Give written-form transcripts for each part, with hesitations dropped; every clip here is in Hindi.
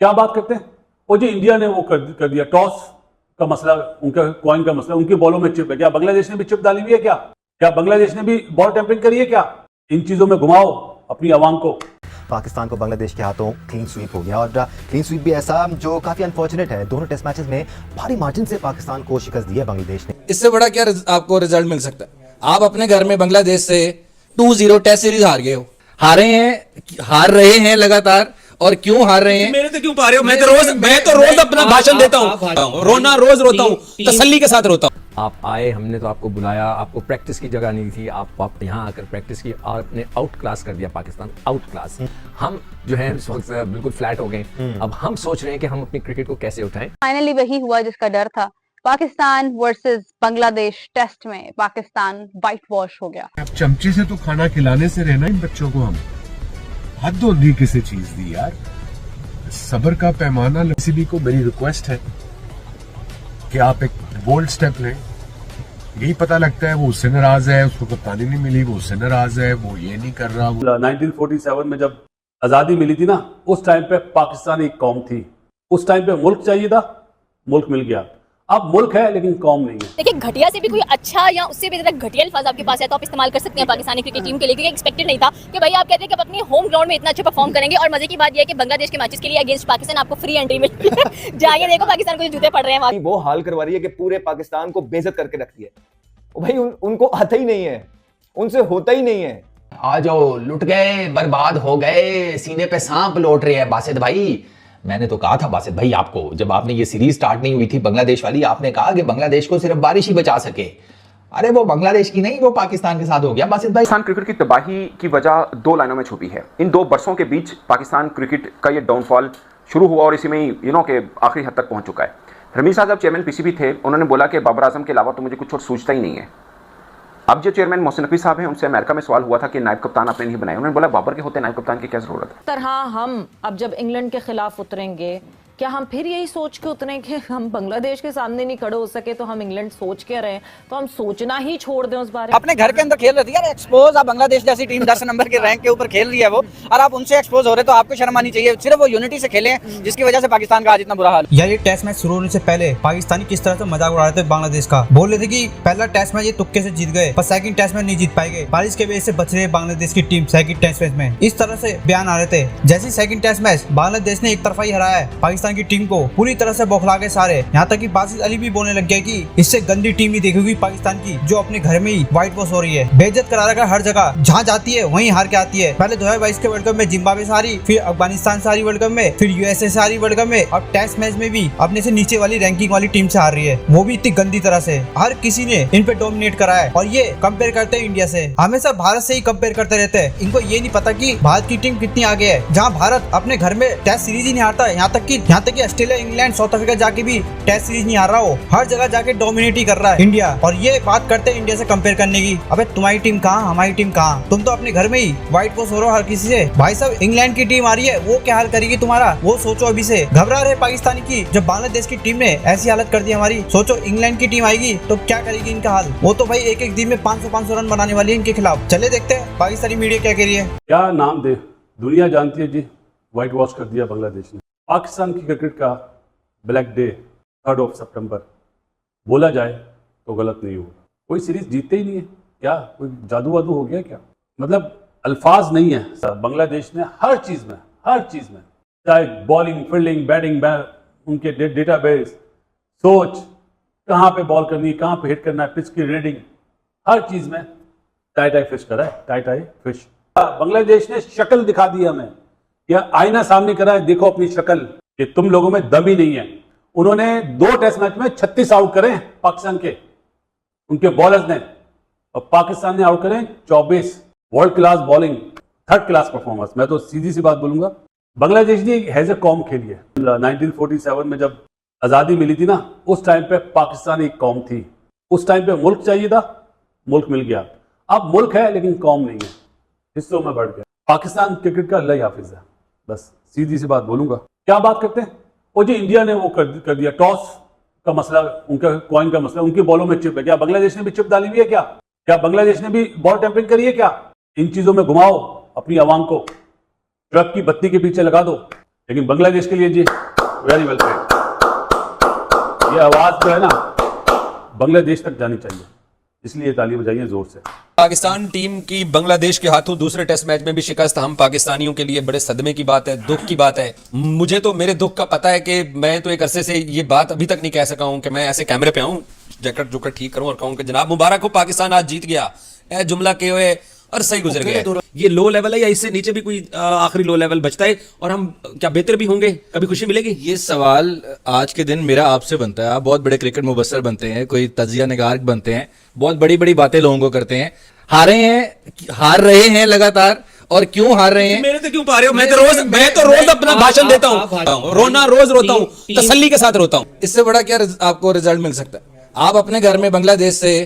क्या बात करते हैं। वो जो इंडिया ने वो कर दिया टॉस का मसला, उनका कॉइन का मसला, उनकी बॉलों में चिप है क्या? बांग्लादेश ने भी चिप डाली हुई है क्या? क्या बांग्लादेश ने भी बॉल टेम्परिंग करी है क्या? इन चीजों में घुमाओ अपनी आवाम को। पाकिस्तान को बांग्लादेश के हाथों क्लीन स्वीप हो गया, और क्लीन स्वीप भी ऐसा जो काफी अनफॉर्चुनेट है। दोनों टेस्ट मैचेस में भारी मार्जिन से पाकिस्तान को शिकस्त दी है बांग्लादेश ने। इससे बड़ा क्या आपको रिजल्ट मिल सकता है? आप अपने घर में बांग्लादेश से 2-0 टेस्ट सीरीज हार गए हो, हार रहे हैं लगातार। और क्यों हार रहे हैं? मेरे तो क्यों पा रहे हो? मैं तो रोज अपना भाषण देता हूँ, रोना रोज रोता हूँ, तसल्ली के साथ रोता हूँ। आप आए, हमने तो आपको बुलाया, आपको प्रैक्टिस की जगह नहीं थी, आप यहाँ आकर प्रैक्टिस की, आपने आउट क्लास कर दिया पाकिस्तान, आउट क्लास। हम जो है इस वक्त बिल्कुल फ्लैट हो गए। अब हम सोच रहे हैं कि हम अपनी क्रिकेट को कैसे उठाएं। फाइनली वही हुआ जिसका डर था। पाकिस्तान वर्सेस बांग्लादेश टेस्ट में पाकिस्तान वाइट वॉश हो गया। अब चमचे से तो खाना खिलाने से रहना इन बच्चों को, हम हद होती किसी चीज दी यार। सब्र का पैमाना। किसी को मेरी रिक्वेस्ट है कि आप एक बोल्ड स्टेप लें। यही पता लगता है वो उससे नाराज है, उसको कप्तानी नहीं मिली, वो उससे नाराज है, वो ये नहीं कर रहा। 1947 में जब आजादी मिली थी ना, उस टाइम पे पाकिस्तान एक कौम थी। उस टाइम पे मुल्क चाहिए था, मुल्क मिल गया। अब मुल्क है लेकिन कौम नहीं है। देखिए, घटिया से भी कोई अच्छा या उससे भी ज्यादा घटिया अल्फाज आपके पास है तो आप इस्तेमाल कर सकते हैं पाकिस्तानी क्रिकेट टीम के लिए, क्योंकि एक्सपेक्टेड नहीं था कि भाई आप कहते हैं कि आप अपनी होम ग्राउंड में इतना अच्छा परफॉर्म करेंगे। और मजे की बात यह है कि बांग्लादेश के मैचेस के लिए अगेंस्ट पाकिस्तान आपको फ्री एंट्री मिलती है। जाइए देखो पाकिस्तान को जो जूते पड़ रहे हैं वहां। वो हाल करवा रही है कि पूरे पाकिस्तान को बेइज्जत करके रखती है। भाई उनको आता ही नहीं है, उनसे होता ही नहीं है। आ जाओ, लुट गए, बर्बाद हो गए, सीने पे सांप लौट रहे हैं। बासित भाई, मैंने तो कहा था बासित भाई आपको, जब आपने ये सीरीज स्टार्ट नहीं हुई थी बांग्लादेश वाली, आपने कहा कि बांग्लादेश को सिर्फ बारिश ही बचा सके। अरे वो बांग्लादेश की नहीं, वो पाकिस्तान के साथ हो गया बासित भाई। पाकिस्तान क्रिकेट की तबाही की वजह 2 लाइनों में छुपी है। इन 2 बरसों के बीच पाकिस्तान क्रिकेट का ये डाउनफॉल शुरू हुआ और इसी में के आखिरी हद तक पहुंच चुका है। रमीज साहब जब चेयरमैन पीसीबी थे, उन्होंने बोला कि बाबर आजम के अलावा तो मुझे कुछ और सूझता ही नहीं है। अब जो चेयरमैन मोहसिन नकवी साहब हैं, उनसे अमेरिका में सवाल हुआ था कि नायब कप्तान आपने नहीं बनाया। उन्होंने बोला बाबर के होते नायब कप्तान की क्या जरूरत है। तरह हम अब जब इंग्लैंड के खिलाफ उतरेंगे, क्या हम फिर यही सोच के उतरें कि हम बांग्लादेश के सामने नहीं खड़े हो सके तो हम इंग्लैंड सोच के रहे, तो हम सोचना ही छोड़ दें उस बारे में? अपने घर के अंदर खेल रही है यार, एक्सपोज आप बांग्लादेश जैसी टीम 10 नंबर के रैंक के ऊपर खेल रही है वो, और आप उनसे एक्सपोज हो रहे तो आपको शर्म आनी चाहिए। सिर्फ वो यूनिटी से खेले जिसकी वजह से पाकिस्तान का आज इतना बुरा हाल। यार ये टेस्ट मैच शुरू होने से पहले पाकिस्तानी किस तरह से मजाक उड़ा रहे थे बांग्लादेश का। बोल रहे थे कि पहला टेस्ट मैच ये तुक्के से जीत गए, पर सेकंड टेस्ट मैच नहीं जीत पाएंगे, बारिश के वजह से बच रहे बांग्लादेश की टीम सेकंड टेस्ट मैच में। इस तरह से बयान आ रहे थे। जैसे सेकंड टेस्ट मैच बांग्लादेश ने एक तरफा ही हराया है पाकिस्तान की टीम को, पूरी तरह से बौखला गए सारे। यहाँ तक कि बासित अली भी बोलने लग गया कि इससे गंदी टीम नहीं देखी हुई पाकिस्तान की, जो अपने घर में ही व्हाइट वॉश हो रही है। बेइज्जत करा रखा हर जगह, जहाँ जाती है वहीं हार के आती है। पहले 2022 के वर्ल्ड कप में जिम्बाब्वे से हारी, फिर अफगानिस्तान से हारी वर्ल्ड कप में, फिर यूएसए से हारी वर्ल्ड कप में, अब टेस्ट मैच में भी अपने से नीचे वाली रैंकिंग वाली टीम से हार रही है, वो भी इतनी गंदी तरह से। हर किसी ने इन पे डोमिनेट करा है और ये कंपेयर करते हैं इंडिया से। हमेशा भारत से ही कंपेयर करते रहते हैं। इनको ये नहीं पता कि भारत की टीम कितनी आगे है। जहाँ भारत अपने घर में टेस्ट सीरीज ही नहीं हारता, यहाँ तक कि ऑस्ट्रेलिया, इंग्लैंड, साउथ अफ्रीका जाके भी टेस्ट सीरीज नहीं हार रहा हो, हर जगह जाके डोमिनेट ही कर रहा है इंडिया। और ये बात करते हैं इंडिया से कंपेयर करने की। अबे तुम्हारी टीम कहाँ, हमारी टीम कहाँ? तुम तो अपने घर में ही व्हाइट वॉश हो रहे हो हर किसी से। भाई साहब, इंग्लैंड की टीम आ रही है, वो क्या हाल करेगी तुम्हारा, वो सोचो अभी से। घबरा रहे पाकिस्तानी की, जब बांग्लादेश की टीम ने ऐसी हालत कर दी हमारी, सोचो इंग्लैंड की टीम आएगी तो क्या करेगी इनका हाल। वो तो भाई एक दिन में 500 रन बनाने वाली है इनके खिलाफ। चले देखते हैं पाकिस्तानी मीडिया क्या कह रही है। क्या नाम दे, दुनिया जानती है जी, व्हाइट वॉश कर दिया बांग्लादेश ने। पाकिस्तान की क्रिकेट का ब्लैक डे 3 सितंबर बोला जाए तो गलत नहीं होगा। कोई सीरीज जीतते ही नहीं है क्या? कोई जादू वादू हो गया क्या? मतलब अल्फाज नहीं है। बांग्लादेश ने हर चीज में चाहे बॉलिंग, फील्डिंग, बैटिंग, उनके डेटाबेस, सोच, कहाँ पे बॉल करनी है, कहाँ पे हिट करना है, पिच की रीडिंग, हर चीज में टाई फिश करा है, टाई फिश। बांग्लादेश ने शक्ल दिखा दी हमें, या आईना सामने करा है, देखो अपनी शक्ल कि तुम लोगों में दम ही नहीं है। उन्होंने 2 टेस्ट मैच में 36 आउट करे पाकिस्तान के, उनके बॉलर्स ने, और पाकिस्तान ने आउट करे 24। World class bowling, third class performance. मैं तो सीधी सी बात बोलूंगा, बांग्लादेश ने हैज ए कौम खेली है। 1947 में जब आजादी मिली थी ना, उस टाइम पे पाकिस्तान एक कौम थी। उस टाइम पे मुल्क चाहिए था, मुल्क मिल गया। अब मुल्क है लेकिन कौम नहीं है, हिस्सों में बढ़ गया। पाकिस्तान क्रिकेट का अल्लाह हाफिज है, बस सीधी सी बात बोलूंगा। क्या बात करते हैं, वो जो इंडिया ने वो कर दिया टॉस का मसला, उनका कॉइन का मसला, उनकी बॉलों में चिप है क्या? बांग्लादेश ने भी चिप डाली हुई है क्या? क्या बांग्लादेश ने भी बॉल टेम्परिंग करी है क्या? इन चीजों में घुमाओ अपनी आवाम को, ट्रक की बत्ती के पीछे लगा दो। लेकिन बांग्लादेश के लिए जी वेरी वेल प्लेड। ये आवाज़ जो है ना बांग्लादेश तक जानी चाहिए, इसलिए ताली बजाइए जोर से। पाकिस्तान टीम की बांग्लादेश के हाथों दूसरे टेस्ट मैच में भी शिकस्त हम पाकिस्तानियों के लिए बड़े सदमे की बात है, दुख की बात है। मुझे तो मेरे दुख का पता है कि मैं तो एक अरसे से ये बात अभी तक नहीं कह सका हूं कि मैं ऐसे कैमरे पे आऊं, जैकेट जुकट ठीक करूं और कहूं कि जनाब मुबारक हो, पाकिस्तान आज जीत गया। ए जुमला के हुए और सही गुजर गया। ये लो लेवल है या इससे नीचे भी कोई आखिरी लो लेवल बचता है और हम क्या बेहतर भी होंगे, कभी खुशी मिलेगी? ये सवाल आज के दिन मेरा आपसे बनता है। आप बहुत बड़े क्रिकेट मुबस्सर बनते हैं, कोई तजिया निगार बनते हैं, बहुत बड़ी बड़ी बातें लोगों को करते हैं। हार रहे हैं लगातार, और क्यों हार रहे हैं? मेरे तो क्यों पा रहे हो? मैं तो रोज अपना भाषण देता हूँ, रोना रोज रोता हूँ, तसल्ली के साथ रोता हूँ। इससे बड़ा क्या आपको रिजल्ट मिल सकता है? आप अपने घर में बांग्लादेश से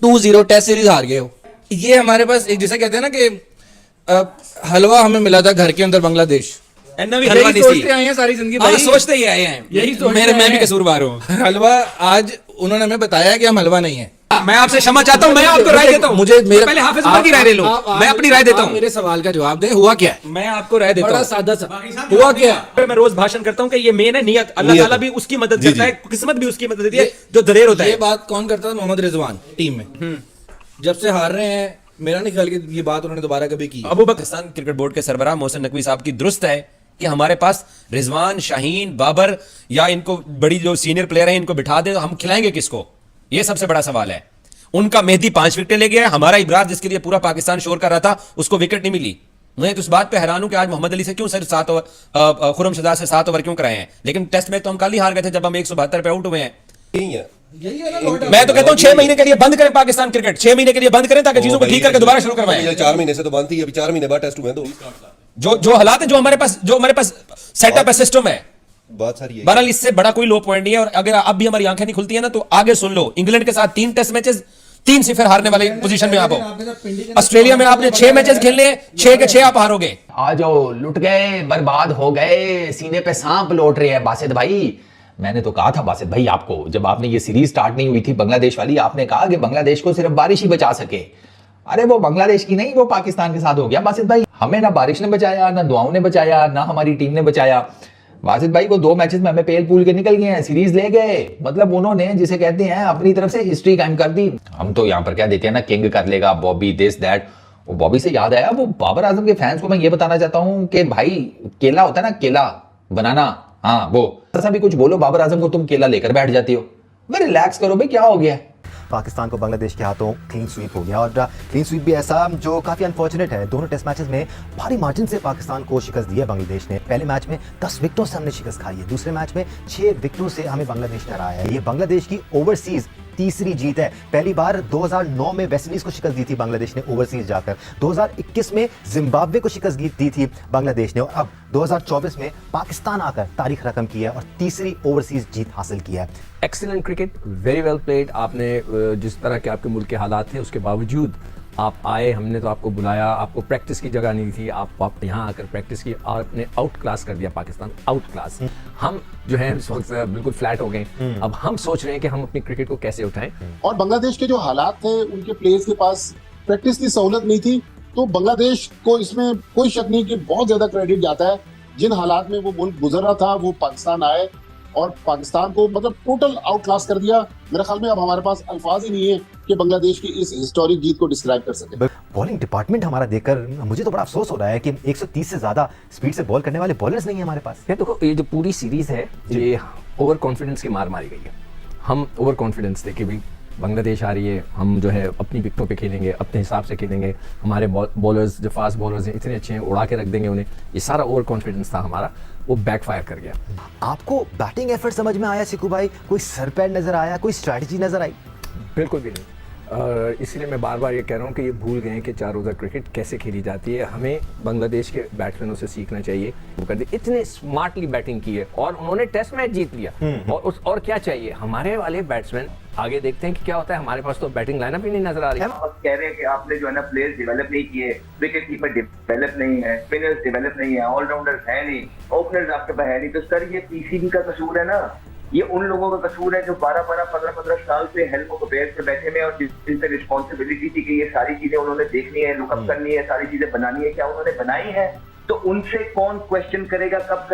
2-0 टेस्ट सीरीज हार गए हो। ये हमारे पास एक जैसे कहते हैं ना कि हलवा हमें मिला था घर के अंदर बांग्लादेश। सोचते आए हैं सारी जिंदगी, भाई सोचते ही आए हैं, मैं भी कसूरवार हूँ। हलवा आज उन्होंने हमें बताया कि हम हलवा नहीं है। मैं आपसे क्षमा चाहता हूँ, मैं आपको राय देता हूँ। मुझे पहले हाफिज उमर की राय ले लो, मैं अपनी राय देता हूँ। मेरे सवाल का जवाब दें, हुआ क्या है? मैं आपको राय देता हूँ, बड़ा सादा सा हुआ क्या है? मैं रोज भाषण करता हूँ कि ये मेन है नियत, अल्लाह ताला भी उसकी मदद करता है, किस्मत भी उसकी मदद देती है जो दलेर होता है। ये बात कौन करता था? मोहम्मद रिजवान टीम में जब से हार रहे हैं, मेरा नहीं ख्याल कि ये बात उन्होंने दोबारा कभी की। अबू बकर पाकिस्तान क्रिकेट बोर्ड के सरबराह मोहसिन नकवी साहब की दुरुस्त है कि हमारे पास रिजवान, शाहीन, बाबर या इनको बड़ी जो सीनियर प्लेयर हैं इनको बिठा दे तो हम खिलाएंगे किसको? ये सबसे बड़ा सवाल है। उनका मेहदी 5 विकेट ले गया, हमारा इब्रार जिसके लिए पूरा पाकिस्तान शोर कर रहा था उसको विकेट नहीं मिली। मैं तो इस बात पे हैरान हूं कि आज मोहम्मद अली से क्यों सिर्फ 7 ओवर, खुरम शहजाद से 7 ओवर क्यों कराए हैं? लेकिन टेस्ट में तो हम कल ही हार गए थे जब हम 172 पे आउट हुए हैं। मैं तो कहता हूं 6 महीने के लिए बंद करें पाकिस्तान क्रिकेट, 6 महीने के लिए बंद करें ताकि चीजों को ठीक करके दोबारा शुरू करवाएं। 4 महीने से तो बंद थी, अभी 4 महीने बाद टेस्ट हुए तो जो हालात है, जो हमारे पास सेटअप है, सिस्टम है, बात सारी है। बहरहाल इससे बड़ा कोई लो पॉइंट नहीं है। और अगर अब भी हमारी आंखें नहीं खुलती है ना तो आगे सुन लो, इंग्लैंड के साथ 3 टेस्ट मैचेस 3-0 हारने वाले पोजीशन में आप हो। ऑस्ट्रेलिया में आपने 6 मैचेस खेलने हैं, 6 के 6 आप हारोगे। आ जाओ, लुट गए, बर्बाद हो गए, सीने पे सांप लौट रहे हैं बासित भाई। मैंने तो कहा था बासित भाई आपको, जब आपने ये सीरीज स्टार्ट नहीं हुई थी बांग्लादेश वाली, आपने कहा कि बांग्लादेश को सिर्फ बारिश ही बचा सके। अरे वो बांग्लादेश की नहीं, वो पाकिस्तान के साथ हो गया बासित भाई। हमें ना बारिश ने बचाया, ना दुआओं ने बचाया, ना हमारी टीम ने बचाया। बासित भाई को 2 मैचेस में हमें पेल पूल के निकल गए हैं, सीरीज ले गए। मतलब उन्होंने जिसे कहते हैं अपनी तरफ से हिस्ट्री कायम कर दी। हम तो यहाँ पर क्या देते हैं ना, किंग कर लेगा, बॉबी दिस दैट। वो बॉबी से याद आया, वो बाबर आजम के फैंस को मैं ये बताना चाहता हूँ कि भाई केला होता है ना, केला बनाना, हाँ वो ऐसा भी कुछ बोलो बाबर आजम को, तुम केला लेकर बैठ जाती हो। भाई रिलैक्स करो भाई, क्या हो गया? पाकिस्तान को बांग्लादेश के हाथों क्लीन स्वीप हो गया, और क्लीन स्वीप भी ऐसा जो काफी अनफॉर्चुनेट है। दोनों टेस्ट मैचेस में भारी मार्जिन से पाकिस्तान को शिकस्त दी है बांग्लादेश ने। पहले मैच में 10 विकेटों से हमने शिकस्त खाई है, दूसरे मैच में 6 विकेटों से हमें बांग्लादेश ने हराया है। ये बांग्लादेश की ओवरसीज तीसरी जीत है। पहली बार 2009 में वेस्ट इंडीज को शिकस्त दी थी बांग्लादेश ने ओवरसीज जाकर, 2021 में जिम्बाब्वे को शिकस्त दी थी बांग्लादेश ने, और अब 2024 में पाकिस्तान आकर तारीख रकम की है और तीसरी ओवरसीज जीत हासिल की है। Excellent cricket, very well played. आपने जिस तरह के आपके मुल्क के हालात थे उसके बावजूद आप आए, हमने तो आपको बुलाया, आपको प्रैक्टिस की जगह नहीं थी, आप यहाँ आकर प्रैक्टिस की, आपने आउट क्लास कर दिया पाकिस्तान, आउट क्लास। हम जो है इस वक्त बिल्कुल फ्लैट हो गए। अब हम सोच रहे हैं कि हम अपनी क्रिकेट को कैसे उठाएं। और बांग्लादेश के जो हालात थे, उनके प्लेयर्स के पास प्रैक्टिस की सहूलत नहीं थी, तो बांग्लादेश को इसमें कोई शक नहीं कि बहुत ज्यादा क्रेडिट जाता है। जिन हालात में वो मुल्क गुजर रहा था, वो पाकिस्तान आए और पाकिस्तान को मतलब टोटल आउट क्लास कर दिया। मेरे ख्याल में अब हमारे पास अल्फाज ही नहीं है कि बांग्लादेश की इस हिस्टोरिक जीत को डिस्क्राइब कर सके। बॉलिंग डिपार्टमेंट हमारा देखकर मुझे तो बड़ा अफसोस हो रहा है कि 130 से ज्यादा स्पीड से बॉल करने वाले बॉलर्स नहीं है हमारे पास। देखो ये जो पूरी सीरीज है ये ओवर कॉन्फिडेंस की मार मारी गई है। हम ओवर कॉन्फिडेंस थे कि भाई बांग्लादेश आ रही है, हम जो है अपनी विकेटों पे खेलेंगे, अपने हिसाब से खेलेंगे, हमारे बॉलर्स जो फास्ट बॉलर्स हैं इतने अच्छे हैं, उड़ा के रख देंगे उन्हें। ये सारा ओवर कॉन्फिडेंस था हमारा, वो बैकफायर कर गया। आपको बैटिंग एफर्ट समझ में आया सिकू भाई? कोई सरपैर नजर आया, कोई स्ट्रैटेजी नजर आई? बिल्कुल भी नहीं। इसलिए मैं बार बार ये कह रहा हूँ कि ये भूल गए हैं कि 4 रोज़ा क्रिकेट कैसे खेली जाती है। हमें बांग्लादेश के बैट्समैनों से सीखना चाहिए। वो कर दे, इतने स्मार्टली बैटिंग की है और उन्होंने टेस्ट मैच जीत लिया। और क्या चाहिए हमारे वाले बैट्समैन? आगे देखते हैं कि क्या होता है। हमारे पास तो बैटिंग लाइनअप ही नहीं नजर आ रही। आप कह रहे हैं कि आपने जो है ना प्लेयर्स डेवलप नहीं किए, विकेट कीपर डेवलप नहीं है, स्पिनर्स डेवलप नहीं है, ऑलराउंडर्स है नहीं, ओपनर्स आपके पास है नहीं। तो सर ये पीसीबी का कसूर है ना, ये उन लोगों का कसूर है जो 12-12, 15-15 साल से हेल्मों को पेयर पे बैठे में और जिन पे रिस्पॉन्सिबिलिटी थी कि ये सारी चीजें उन्होंने देखनी है, लुकअप करनी है, सारी चीजें बनानी है, क्या उन्होंने बनाई है? तो उनसे कौन क्वेश्चन करेगा, कब